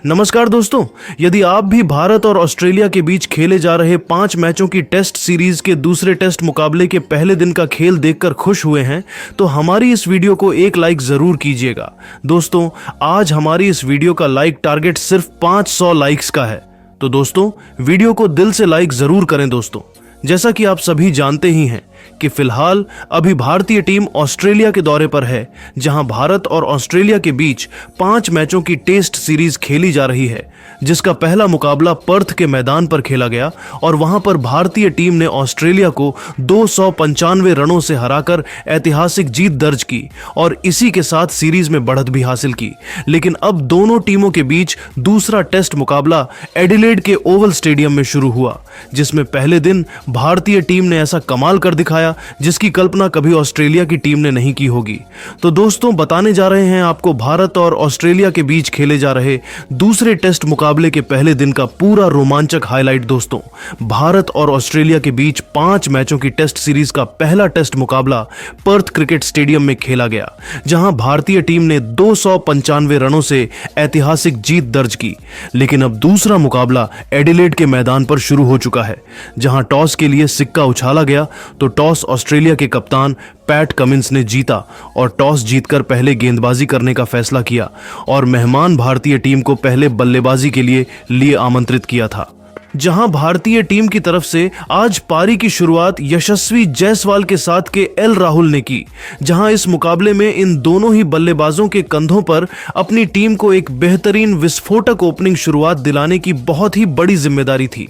नमस्कार दोस्तों, यदि आप भी भारत और ऑस्ट्रेलिया के बीच खेले जा रहे 5 मैचों की टेस्ट सीरीज के दूसरे टेस्ट मुकाबले के पहले दिन का खेल देखकर खुश हुए हैं तो हमारी इस वीडियो को एक लाइक जरूर कीजिएगा। दोस्तों, आज हमारी इस वीडियो का लाइक टारगेट सिर्फ 500 लाइक्स का है, तो दोस्तों वीडियो को दिल से लाइक जरूर करें। दोस्तों, जैसा कि आप सभी जानते ही हैं कि फिलहाल अभी भारतीय टीम ऑस्ट्रेलिया के दौरे पर है, जहां भारत और ऑस्ट्रेलिया के बीच 5 मैचों की टेस्ट सीरीज खेली जा रही है, जिसका पहला मुकाबला पर्थ के मैदान पर खेला गया और वहां पर भारतीय टीम ने ऑस्ट्रेलिया को 295 रनों से हराकर ऐतिहासिक जीत दर्ज की और इसी के साथ सीरीज में बढ़त भी हासिल की। लेकिन अब दोनों टीमों के बीच दूसरा टेस्ट मुकाबला एडिलेड के ओवल स्टेडियम में शुरू हुआ, जिसमें पहले दिन भारतीय टीम ने ऐसा कमाल कर दिखाया जिसकी कल्पना कभी ऑस्ट्रेलिया की टीम ने नहीं की होगी। तो दोस्तों, बताने जा रहे हैं आपको भारत और ऑस्ट्रेलिया के बीच खेले जा रहे दूसरे टेस्ट मुकाबले के पहले दिन का पूरा रोमांचक हाईलाइट। दोस्तों, भारत और ऑस्ट्रेलिया के बीच 5 मैचों की टेस्ट सीरीज का पहला टेस्ट मुकाबला पर्थ क्रिकेट स्टेडियम में खेला गया, जहां भारतीय टीम ने 295 रनों से ऐतिहासिक जीत दर्ज की। लेकिन अब दूसरा मुकाबला एडिलेड के मैदान पर शुरू हो चुका है, जहां टॉस के लिए सिक्का उछाला गया तो टॉस ऑस्ट्रेलिया के कप्तान पैट कमिंस ने जीता और टॉस जीतकर पहले गेंदबाजी करने का फैसला किया और मेहमान भारतीय टीम को पहले बल्लेबाजी के लिए आमंत्रित किया था। जहां भारतीय टीम की तरफ से आज पारी की शुरुआत यशस्वी जायसवाल के साथ के एल राहुल ने की, जहां इस मुकाबले में इन दोनों ही बल्लेबाजों के कंधों पर अपनी टीम को एक बेहतरीन विस्फोटक ओपनिंग शुरुआत दिलाने की बहुत ही बड़ी जिम्मेदारी थी,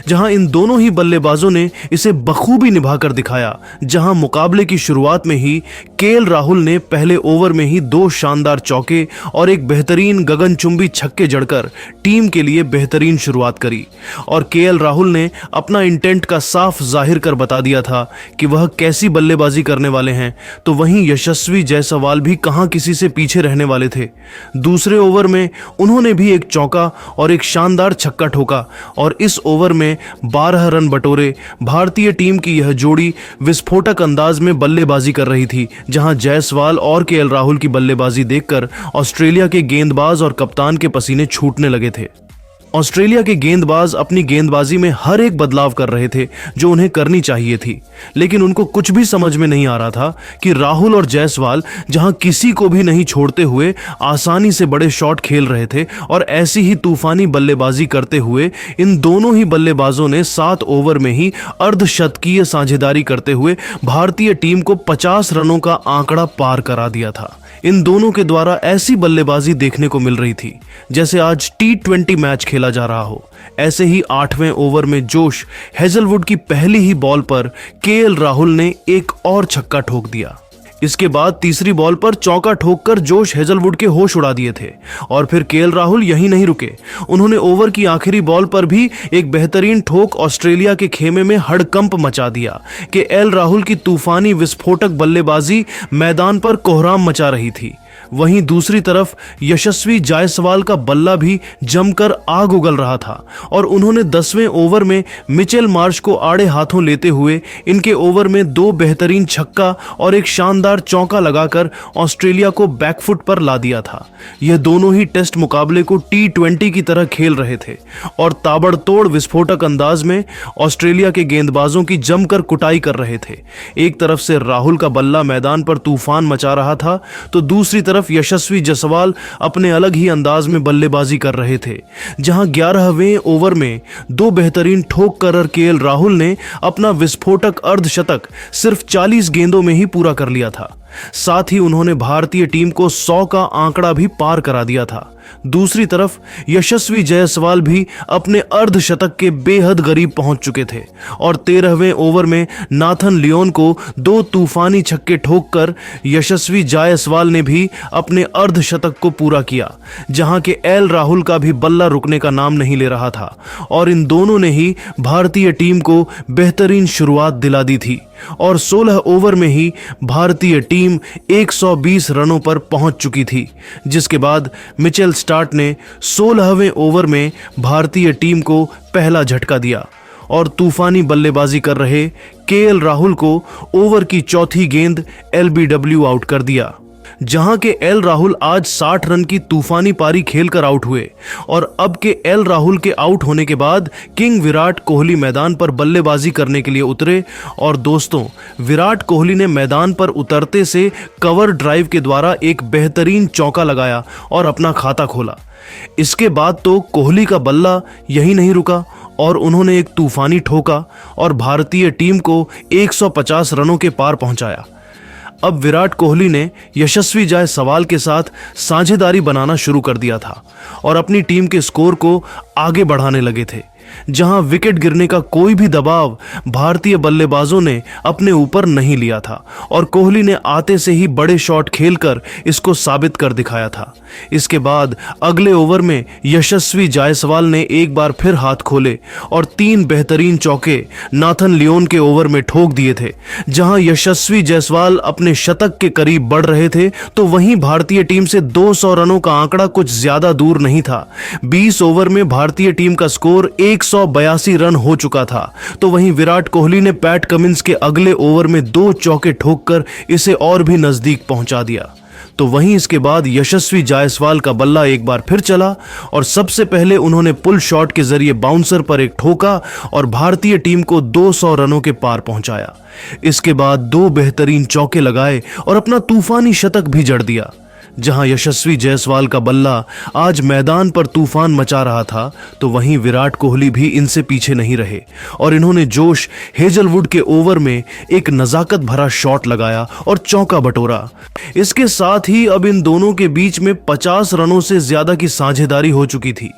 जहां इन दोनों ही बल्लेबाजों ने इसे बखूबी निभाकर दिखाया। जहां मुकाबले की शुरुआत में ही केएल राहुल ने पहले ओवर में ही 2 शानदार चौके और एक बेहतरीन गगनचुंबी छक्के जड़कर टीम के लिए बेहतरीन शुरुआत करी और केएल राहुल ने अपना इंटेंट का साफ जाहिर कर बता दिया था कि वह कैसी बल्लेबाजी करने वाले हैं। तो वहीं यशस्वी जायसवाल भी कहां किसी से पीछे रहने वाले थे। दूसरे ओवर में उन्होंने भी एक चौका और एक शानदार छक्का ठोका और इस ओवर में 12 रन बटोरे। भारतीय टीम की यह जोड़ी विस्फोटक अंदाज में बल्लेबाजी कर रही थी, जहां जायसवाल और केएल राहुल की बल्लेबाजी देखकर ऑस्ट्रेलिया के गेंदबाज और कप्तान के पसीने छूटने लगे थे। ऑस्ट्रेलिया के गेंदबाज अपनी गेंदबाजी में हर एक बदलाव कर रहे थे जो उन्हें करनी चाहिए थी, लेकिन उनको कुछ भी समझ में नहीं आ रहा था कि राहुल और जायसवाल जहां किसी को भी नहीं छोड़ते हुए आसानी से बड़े शॉट खेल रहे थे और ऐसी ही तूफानी बल्लेबाजी करते हुए इन दोनों ही बल्लेबाजों ने 7 ओवर में ही अर्धशतकीय साझेदारी करते हुए भारतीय टीम को 50 रनों का आंकड़ा पार करा दिया था। इन दोनों के द्वारा ऐसी बल्लेबाजी देखने को मिल रही थी जैसे आज T20 मैच खेला जा रहा हो। ऐसे ही 8वें ओवर में जोश हेजलवुड की पहली ही बॉल पर केएल राहुल ने एक और छक्का ठोक दिया। इसके बाद तीसरी बॉल पर चौका ठोककर जोश हेजलवुड के होश उड़ा दिए थे और फिर केएल राहुल यहीं नहीं रुके। उन्होंने ओवर की आखिरी बॉल पर भी एक बेहतरीन ठोक ऑस्ट्रेलिया के खेमे में हड़कंप मचा दिया कि एल राहुल की तूफानी विस्फोटक बल्लेबाजी मैदान पर कोहराम मचा रही थी। वहीं दूसरी तरफ यशस्वी जायसवाल का बल्ला भी जमकर आग उगल रहा था और उन्होंने 10वें ओवर में मिचेल मार्श को आड़े हाथों लेते हुए इनके ओवर में 2 बेहतरीन छक्का और एक शानदार चौका लगाकर ऑस्ट्रेलिया को बैकफुट पर ला दिया था। यह दोनों ही टेस्ट मुकाबले को T20 की तरह खेल रहे थे और ताबड़तोड़ विस्फोटक अंदाज में ऑस्ट्रेलिया के गेंदबाजों की जमकर कुटाई कर रहे थे। एक तरफ से राहुल का बल्ला मैदान पर तूफान मचा रहा था तो दूसरी तरफ यशस्वी जायसवाल अपने अलग ही अंदाज में बल्लेबाजी कर रहे थे, जहां 11वें ओवर में 2 बेहतरीन ठोक कर केएल राहुल ने अपना विस्फोटक अर्धशतक सिर्फ 40 गेंदों में ही पूरा कर लिया था। साथ ही उन्होंने भारतीय टीम को 100 का आंकड़ा भी पार करा दिया था। दूसरी तरफ यशस्वी जायसवाल भी अपने अर्धशतक के बेहद करीब पहुंच चुके थे और 13वें ओवर में नाथन लियोन को 2 तूफानी छक्के ठोककर यशस्वी जायसवाल ने भी अपने अर्धशतक को पूरा किया, जहां के एल राहुल का भी बल्ला रुकने का नाम नहीं ले रहा था और इन दोनों ने ही भारतीय टीम को बेहतरीन शुरुआत दिला दी थी और 16 ओवर में ही भारतीय टीम 120 रनों पर पहुंच चुकी थी, जिसके बाद मिचेल स्टार्क ने 16वें ओवर में भारतीय टीम को पहला झटका दिया और तूफानी बल्लेबाजी कर रहे केएल राहुल को ओवर की चौथी गेंद एलबीडब्ल्यू आउट कर दिया। जहां के एल राहुल आज 60 रन की तूफानी पारी खेलकर आउट हुए और अब के एल राहुल के आउट होने के बाद किंग विराट कोहली मैदान पर बल्लेबाजी करने के लिए उतरे। और दोस्तों, विराट कोहली ने मैदान पर उतरते से कवर ड्राइव के द्वारा एक बेहतरीन चौका लगाया और अपना खाता खोला। इसके बाद तो कोहली का बल्ला यही नहीं रुका और उन्होंने एक तूफानी ठोका और भारतीय टीम को 150 रनों के पार पहुंचाया। अब विराट कोहली ने यशस्वी जायसवाल के साथ साझेदारी बनाना शुरू कर दिया था और अपनी टीम के स्कोर को आगे बढ़ाने लगे थे। जहां विकेट गिरने का कोई भी दबाव भारतीय बल्लेबाजों ने अपने ऊपर नहीं लिया था और कोहली ने आते से ही बड़े शॉट खेलकर इसको साबित कर दिखाया था। इसके बाद अगले ओवर में यशस्वी जायसवाल ने एक बार फिर हाथ खोले और 3 बेहतरीन चौके नाथन लियोन के ओवर में ठोक दिए थे। जहां यशस्वी जायसवाल अपने शतक के करीब बढ़ रहे थे तो वहीं भारतीय टीम से 200 रनों का आंकड़ा कुछ ज्यादा दूर नहीं था। 20 ओवर में भारतीय टीम का स्कोर 182 रन हो चुका था। तो वहीं विराट कोहली ने पैट कमिंस के अगले ओवर में 2 चौके ठोककर इसे और भी नजदीक पहुंचा दिया। तो वहीं इसके बाद यशस्वी जायसवाल का बल्ला एक बार फिर चला और सबसे पहले उन्होंने पुल शॉट के जरिए बाउंसर पर एक ठोका और भारतीय टीम को 200 रनों के पार पहुंचाया। इसके बाद 2 बेहतरीन चौके लगाए और अपना तूफानी शतक भी जड़ दिया। जहां यशस्वी जायसवाल का बल्ला आज मैदान पर तूफान मचा रहा था तो वहीं विराट कोहली भी इनसे पीछे नहीं रहे और इन्होंने जोश हेजलवुड के ओवर में एक नजाकत भरा शॉट लगाया और चौका बटोरा। इसके साथ ही अब इन दोनों के बीच में 50 रनों से ज्यादा की साझेदारी हो चुकी थी।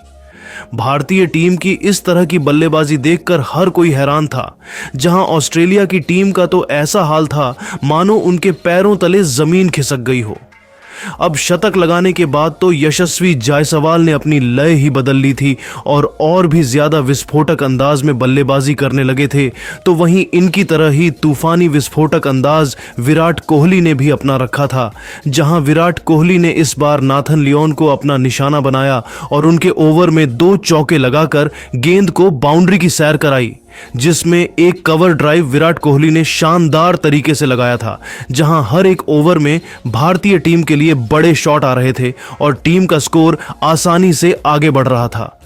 भारतीय टीम की इस तरह की बल्लेबाजी देखकर हर कोई हैरान था। जहां ऑस्ट्रेलिया की टीम का तो ऐसा हाल था मानो उनके पैरों तले जमीन खिसक गई हो। अब शतक लगाने के बाद तो यशस्वी जायसवाल ने अपनी लय ही बदल ली थी और भी ज्यादा विस्फोटक अंदाज में बल्लेबाजी करने लगे थे। तो वहीं इनकी तरह ही तूफानी विस्फोटक अंदाज विराट कोहली ने भी अपना रखा था। जहां विराट कोहली ने इस बार नाथन लियोन को अपना निशाना बनाया और उनके ओवर में 2 चौके लगाकर गेंद को बाउंड्री की सैर कराई, जिसमें एक कवर ड्राइव विराट कोहली ने शानदार तरीके से लगाया था। जहां हर एक ओवर में भारतीय टीम के लिए बड़े शॉट आ रहे थे और टीम का स्कोर आसानी से आगे बढ़ रहा था।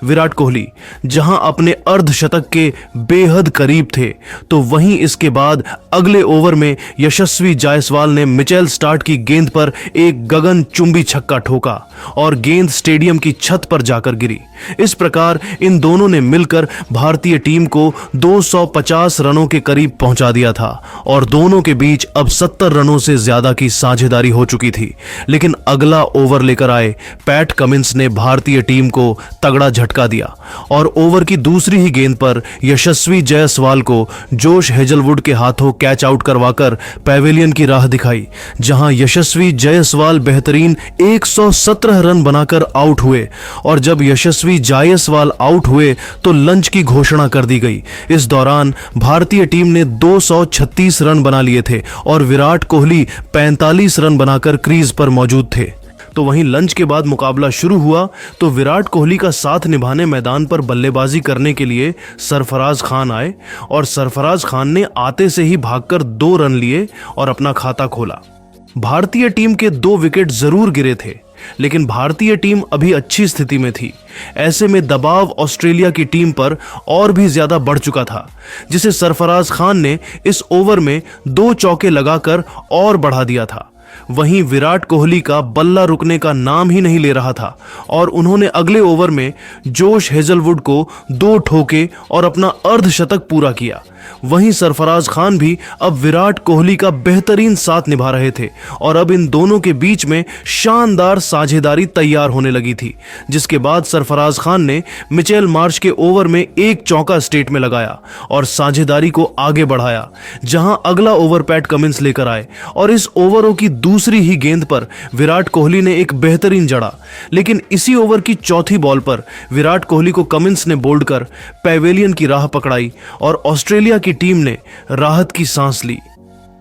विराट कोहली जहां अपने अर्धशतक के बेहद करीब थे तो वहीं इसके बाद अगले ओवर में यशस्वी जायसवाल ने मिचेल स्टार्क की गेंद पर एक गगनचुंबी छक्का ठोका और गेंद स्टेडियम की छत पर जाकर गिरी। इस प्रकार इन दोनों ने मिलकर भारतीय टीम को 250 रनों के करीब पहुंचा दिया था और दोनों के बीच अब 70 रनों से ज्यादा की साझेदारी हो चुकी थी। लेकिन अगला ओवर लेकर आए पैट कमिंस ने भारतीय टीम को तगड़ा झटका दिया और ओवर की दूसरी ही गेंद पर यशस्वी जायसवाल को जोश हेजलवुड के हाथों कैच आउट करवाकर पैवेलियन की राह दिखाई। जहां यशस्वी जायसवाल बेहतरीन 117 रन बनाकर आउट हुए और जब यशस्वी जायसवाल आउट हुए तो लंच की घोषणा कर दी गई। इस दौरान भारतीय टीम ने 236 रन बना लिए थे और विराट कोहली 45 रन बनाकर क्रीज पर मौजूद थे। तो वहीं लंच के बाद मुकाबला शुरू हुआ तो विराट कोहली का साथ निभाने मैदान पर बल्लेबाजी करने के लिए सरफराज खान आए और सरफराज खान ने आते से ही भागकर 2 रन लिए और अपना खाता खोला। भारतीय टीम के 2 विकेट जरूर गिरे थे लेकिन भारतीय टीम अभी अच्छी स्थिति में थी। ऐसे में दबाव ऑस्ट्रेलिया की टीम पर और भी ज्यादा बढ़ चुका था, जिसे सरफराज खान ने इस ओवर में 2 चौके लगाकर और बढ़ा दिया था। वहीं विराट कोहली का बल्ला रुकने का नाम ही नहीं ले रहा था और उन्होंने अगले ओवर में जोश हेजलवुड को 2 ठोके और अपना अर्धशतक पूरा किया। वहीं सरफराज खान भी अब विराट कोहली का बेहतरीन साथ निभा रहे थे और अब इन दोनों के बीच में शानदार साझेदारी तैयार होने लगी थी। जिसके बाद सरफराज खान ने मिचेल मार्श के ओवर में 1 चौका स्टेट में लगाया और साझेदारी को आगे बढ़ाया। जहां अगला ओवर पैट कमिंस लेकर आए और इस ओवरों की दूसरी ही गेंद पर विराट कोहली ने एक बेहतरीन जड़ा, लेकिन इसी ओवर की चौथी बॉल पर विराट कोहली को कमिंस ने बोल्ड कर पैवेलियन की राह पकड़ाई और ऑस्ट्रेलिया की टीम ने राहत की सांस ली।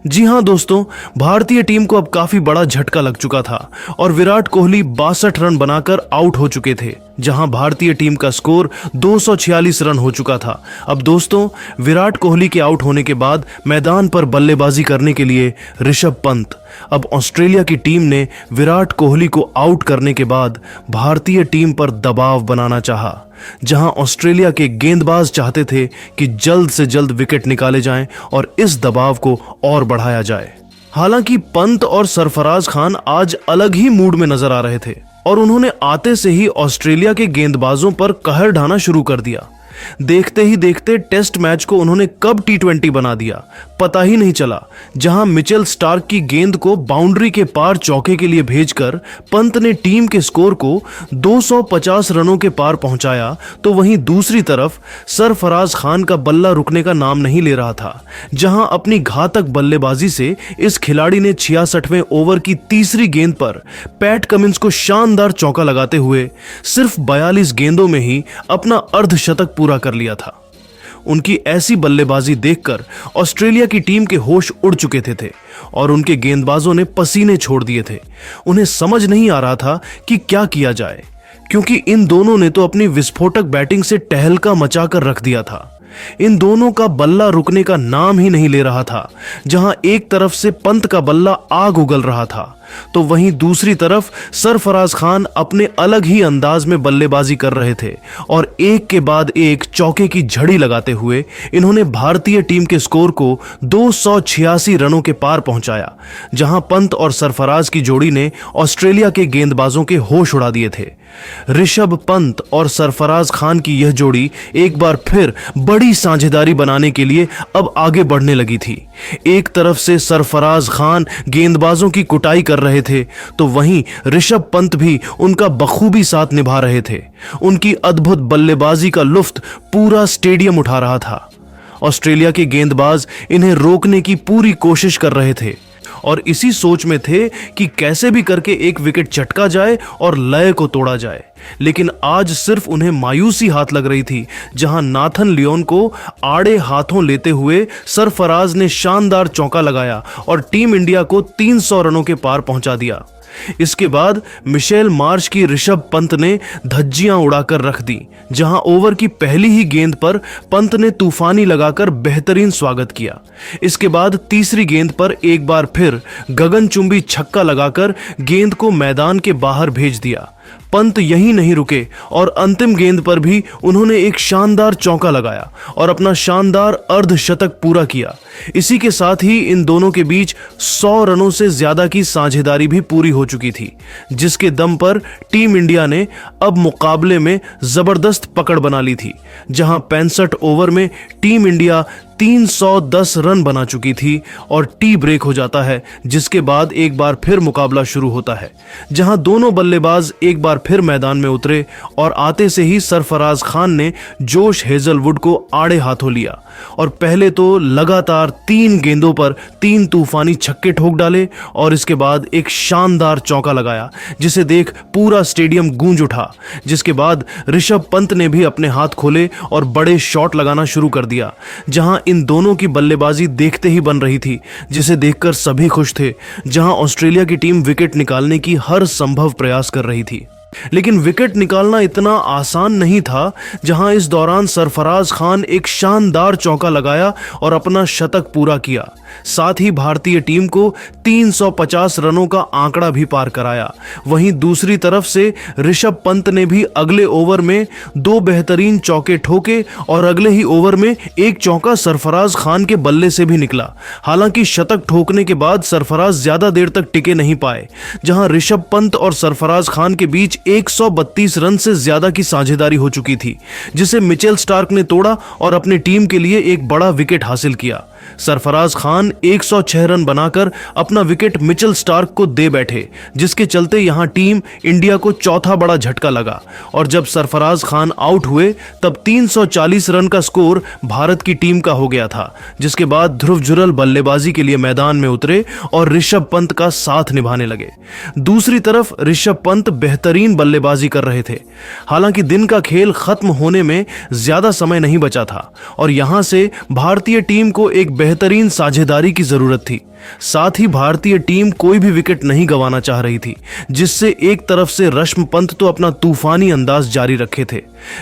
जी हां दोस्तों, भारतीय टीम को अब काफी बड़ा झटका लग चुका था और विराट कोहली 62 रन बनाकर आउट हो चुके थे। जहां भारतीय टीम का स्कोर 246 रन हो चुका था। अब दोस्तों, विराट कोहली के आउट होने के बाद मैदान पर बल्लेबाजी करने के लिए ऋषभ पंत, अब ऑस्ट्रेलिया की टीम ने विराट कोहली को आउट करने के बाद भारतीय टीम पर दबाव बनाना चाहा, जहां ऑस्ट्रेलिया के गेंदबाज चाहते थे कि जल्द से जल्द विकेट निकाले जाएं और इस दबाव को और बढ़ाया जाए। हालांकि पंत और सरफराज खान आज अलग ही मूड में नजर आ रहे थे और उन्होंने आते से ही ऑस्ट्रेलिया के गेंदबाजों पर कहर ढाना शुरू कर दिया। देखते ही देखते टेस्ट मैच को उन्होंने कब T20 बना दिया पता ही नहीं चला। जहां मिचेल स्टार्क की गेंद को बाउंड्री के पार चौके के लिए भेजकर पंत ने टीम के स्कोर को 250 रनों के पार पहुंचाया, तो वहीं दूसरी तरफ सरफराज खान का बल्ला रुकने का नाम नहीं ले रहा था। जहां अपनी घातक बल्लेबाजी से इस खिलाड़ी ने 66वें ओवर की तीसरी गेंद पर पैट कमिंस को शानदार चौका लगाते हुए सिर्फ 42 गेंदों में ही अपना अर्धशतक पूरा कर लिया था। उनकी ऐसी बल्लेबाजी देखकर ऑस्ट्रेलिया की टीम के होश उड़ चुके थे और उनके गेंदबाजों ने पसीने छोड़ दिए थे। उन्हें समझ नहीं आ रहा था कि क्या किया जाए, क्योंकि इन दोनों ने तो अपनी विस्फोटक बैटिंग से टहलका मचाकर रख दिया था। इन दोनों का बल्ला रुकने का नाम ही नहीं ले रहा था। जहां एक तरफ से पंत का बल्ला आग उगल रहा था, तो वहीं दूसरी तरफ सरफराज खान अपने अलग ही अंदाज में बल्लेबाजी कर रहे थे और एक के बाद एक चौके की झड़ी लगाते हुए इन्होंने भारतीय टीम के स्कोर को 286 रनों के पार पहुंचाया। जहां पंत और सरफराज की जोड़ी ने ऑस्ट्रेलिया के गेंदबाजों के होश उड़ा दिए थे। ऋषभ पंत और सरफराज खान की यह जोड़ी एक बार फिर बड़ी साझेदारी बनाने के लिए अब आगे बढ़ने लगी थी। एक तरफ से सरफराज खान गेंदबाजों की कुटाई कर रहे थे, तो वहीं ऋषभ पंत भी उनका बखूबी साथ निभा रहे थे। उनकी अद्भुत बल्लेबाजी का लुत्फ पूरा स्टेडियम उठा रहा था। ऑस्ट्रेलिया के गेंदबाज इन्हें रोकने की पूरी कोशिश कर रहे थे और इसी सोच में थे कि कैसे भी करके एक विकेट चटका जाए और लय को तोड़ा जाए। लेकिन आज सिर्फ उन्हें मायूसी हाथ लग रही थी, जहां नाथन लियोन को आड़े हाथों लेते हुए सरफराज ने शानदार चौका लगाया और टीम इंडिया को 300 रनों के पार पहुंचा दिया। इसके बाद मिशेल मार्श की ऋषभ पंत ने धज्जियां उड़ाकर रख दी, जहां ओवर की पहली ही गेंद पर पंत ने तूफानी लगाकर बेहतरीन स्वागत किया। इसके बाद तीसरी गेंद पर एक बार फिर गगनचुंबी छक्का लगाकर गेंद को मैदान के बाहर भेज दिया। पंत यहीं नहीं रुके और अंतिम गेंद पर भी उन्होंने एक शानदार चौका लगाया और अपना शानदार अर्धशतक पूरा किया। इसी के साथ ही इन दोनों के बीच 100 रनों से ज्यादा की साझेदारी भी पूरी हो चुकी थी, जिसके दम पर टीम इंडिया ने अब मुकाबले में जबरदस्त पकड़ बना ली थी। जहां 65 ओवर में टीम इंडिया 310 रन बना चुकी थी और टी ब्रेक हो जाता है, जिसके बाद एक बार फिर मुकाबला शुरू होता है, जहां दोनों बल्लेबाज एक बार फिर मैदान में उतरे और आते से ही सरफराज खान ने जोश हेजलवुड को आड़े हाथों लिया और पहले तो लगातार 3 गेंदों पर 3 तूफानी छक्के ठोक डाले और इसके बाद एक शानदार चौका लगाया, जिसे देख पूरा स्टेडियम गूंज उठा। जिसके बाद ऋषभ पंत ने भी अपने हाथ खोले और बड़े शॉट लगाना शुरू कर दिया। जहां इन दोनों की बल्लेबाजी देखते ही बन रही थी, जिसे देखकर सभी खुश थे। जहां ऑस्ट्रेलिया की टीम विकेट निकालने की हर संभव प्रयास कर रही थी, लेकिन विकेट निकालना इतना आसान नहीं था। जहां इस दौरान सरफराज खान एक शानदार चौका लगाया और अपना शतक पूरा किया, साथ ही भारतीय टीम को 350 रनों का आंकड़ा भी पार कराया। वहीं दूसरी तरफ से ऋषभ पंत ने भी अगले ओवर में 2 बेहतरीन चौके ठोके और अगले ही ओवर में एक चौका सरफराज खान के बल्ले से भी निकला। हालांकि शतक ठोकने के बाद सरफराज ज्यादा देर तक टिके नहीं पाए, जहां ऋषभ पंत और सरफराज खान के बीच 132 रन से ज्यादा की साझेदारी हो चुकी थी, जिसे मिचेल स्टार्क ने तोड़ा और अपनी टीम के लिए एक बड़ा विकेट हासिल किया। सरफराज खान 106 रन बनाकर अपना विकेट मिचेल स्टार्क को दे बैठे, जिसके चलते यहां टीम इंडिया को चौथा बड़ा झटका लगा और जब सरफराज खान आउट हुए तब 340 रन का स्कोर भारत की टीम का हो गया था। जिसके बाद ध्रुव जुरल बल्लेबाजी के लिए मैदान में उतरे और ऋषभ पंत का साथ निभाने लगे। दूसरी तरफ ऋषभ पंत बेहतरीन बल्लेबाजी कर रहे थे। हालांकि दिन का खेल खत्म होने में ज्यादा समय नहीं बचा था और यहां से भारतीय टीम को एक एक बेहतरीन साझेदारी की जरूरत थी। साथ ही भारतीय टीम कोई भी विकेट नहीं गंवाना चाह रही थी, जिससे एक तरफ से रश्म पंत तो अपना तूफानी अंदाज जारी रखे थे,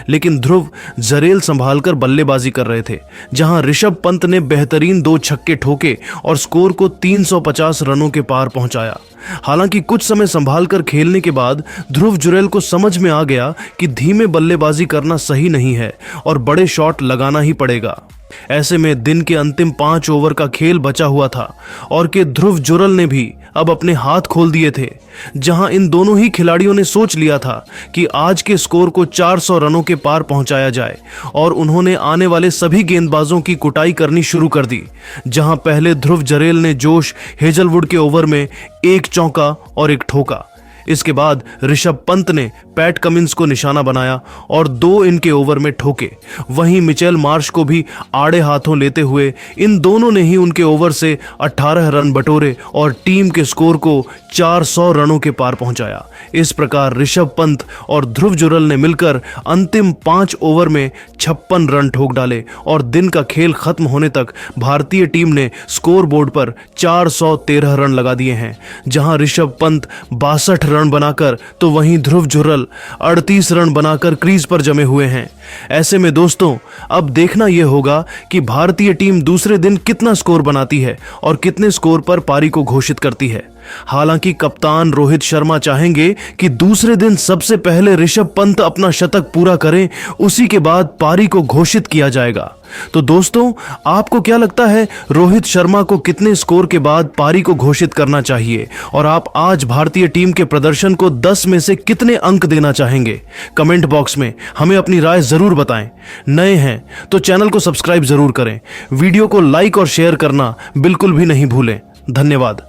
लेकिन ध्रुव जरेल संभालकर बल्लेबाजी कर रहे थे, जहां ऋषभ पंत ने बेहतरीन 2 छक्के ठोके और स्कोर को 350 रनों के पार पहुंचाया। हालांकि कुछ समय संभालकर खेलने के बाद ध्रुव जुरैल को समझ में आ गया कि धीमे बल्लेबाजी करना सही नहीं है और बड़े शॉट लगाना ही पड़ेगा। ऐसे में दिन के अंतिम 5 ओवर का खेल बचा हुआ था और के ध्रुव जुरैल ने भी अब अपने हाथ खोल दिए थे, जहां इन दोनों ही खिलाड़ियों ने सोच लिया था कि आज के स्कोर को 400 रनों के पार पहुंचाया जाए, और उन्होंने आने वाले सभी गेंदबाजों की कुटाई करनी शुरू कर दी। जहां पहले ध्रुव जुरैल ने जोश हेजलवुड के ओवर में 1 चौका और 1 ठोका। इसके बाद ऋषभ पंत ने पैट कमिंस को निशाना बनाया और 2 इनके ओवर में ठोके। वहीं मिचेल मार्श को भी आड़े हाथों लेते हुए इन दोनों ने ही उनके ओवर से 18 रन बटोरे और टीम के स्कोर को 400 रनों के पार पहुंचाया। इस प्रकार ऋषभ पंत और ध्रुव जुरैल ने मिलकर अंतिम 5 ओवर में 56 रन ठोक डाले और दिन का खेल खत्म होने तक भारतीय टीम ने स्कोर बोर्ड पर 413 रन लगा दिए हैं, जहां ऋषभ पंत 62 रन बनाकर तो वहीं ध्रुव जुरैल 38 रन बनाकर क्रीज पर जमे हुए हैं। ऐसे में दोस्तों, अब देखना यह होगा कि भारतीय टीम दूसरे दिन कितना स्कोर बनाती है और कितने स्कोर पर पारी को घोषित करती है। हालांकि कप्तान रोहित शर्मा चाहेंगे कि दूसरे दिन सबसे पहले ऋषभ पंत अपना शतक पूरा करें, उसी के बाद पारी को घोषित किया जाएगा। तो दोस्तों, आपको क्या लगता है, रोहित शर्मा को कितने स्कोर के बाद पारी को घोषित करना चाहिए, और आप आज भारतीय टीम के प्रदर्शन को 10 में से कितने अंक देना चाहेंगे? कमेंट बॉक्स में हमें अपनी राय जरूर बताएं। नए हैं तो चैनल को सब्सक्राइब जरूर करें, वीडियो को लाइक और शेयर करना बिल्कुल भी नहीं भूलें। धन्यवाद।